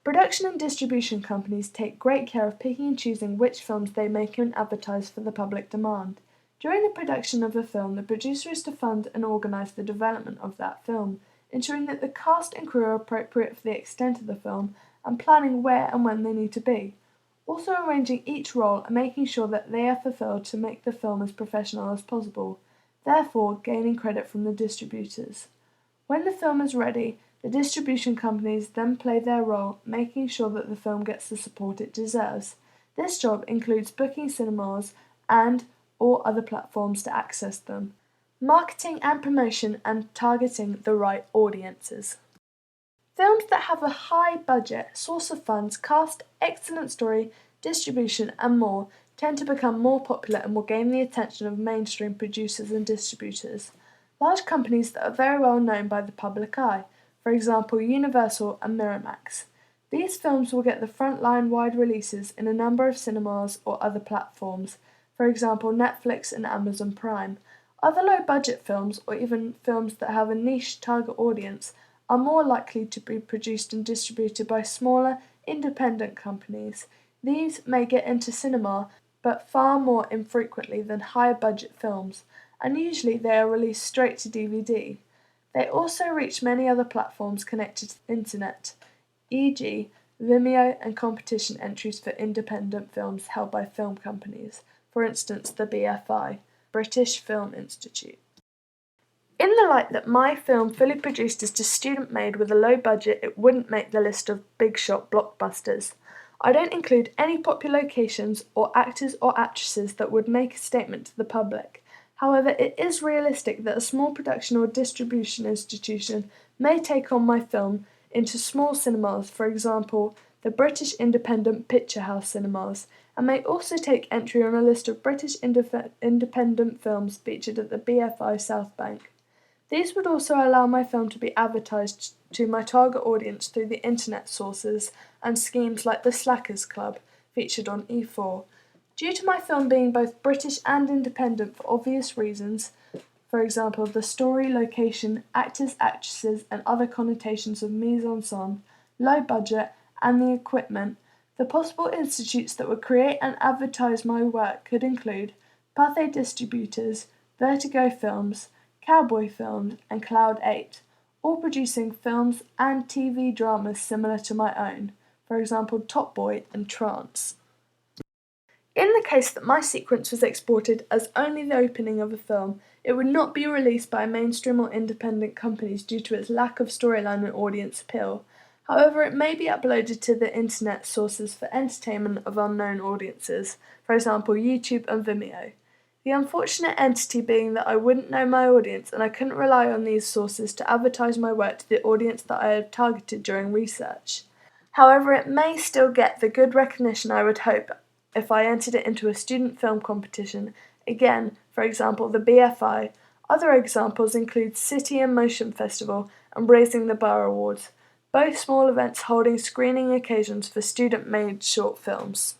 Production and distribution companies take great care of picking and choosing which films they make and advertise for the public demand. During the production of a film, the producer is to fund and organise the development of that film, ensuring that the cast and crew are appropriate for the extent of the film, and planning where and when they need to be. Also arranging each role and making sure that they are fulfilled to make the film as professional as possible, therefore gaining credit from the distributors. When the film is ready, the distribution companies then play their role, making sure that the film gets the support it deserves. This job includes booking cinemas and or other platforms to access them, marketing and promotion, and targeting the right audiences. Films that have a high budget, source of funds, cast, excellent story, distribution, and more tend to become more popular and will gain the attention of mainstream producers and distributors. Large companies that are very well known by the public eye, for example Universal and Miramax. These films will get the front-line wide releases in a number of cinemas or other platforms, for example Netflix and Amazon Prime. Other low-budget films, or even films that have a niche target audience, are more likely to be produced and distributed by smaller, independent companies. These may get into cinema, but far more infrequently than higher budget films, and usually they are released straight to DVD. They also reach many other platforms connected to the internet, e.g. Vimeo and competition entries for independent films held by film companies, for instance the BFI, British Film Institute. In the light that my film, fully produced, is just student-made with a low budget, it wouldn't make the list of big-shot blockbusters. I don't include any popular locations or actors or actresses that would make a statement to the public. However, it is realistic that a small production or distribution institution may take on my film into small cinemas, for example, the British Independent Picture House cinemas, and may also take entry on a list of British independent films featured at the BFI South Bank. These would also allow my film to be advertised to my target audience through the internet sources and schemes like the Slackers Club, featured on E4. Due to my film being both British and independent for obvious reasons, for example the story, location, actors, actresses, and other connotations of mise-en-scène, low budget, and the equipment, the possible institutes that would create and advertise my work could include Pathé Distributors, Vertigo Films, Cowboy Films, and Cloud 8, all producing films and TV dramas similar to my own, for example Top Boy and Trance. In the case that my sequence was exported as only the opening of a film, it would not be released by mainstream or independent companies due to its lack of storyline and audience appeal. However, it may be uploaded to the internet sources for entertainment of unknown audiences, for example YouTube and Vimeo. The unfortunate entity being that I wouldn't know my audience and I couldn't rely on these sources to advertise my work to the audience that I had targeted during research. However, it may still get the good recognition I would hope if I entered it into a student film competition, again, for example the BFI. Other examples include City and Motion Festival and Raising the Bar Awards, both small events holding screening occasions for student-made short films.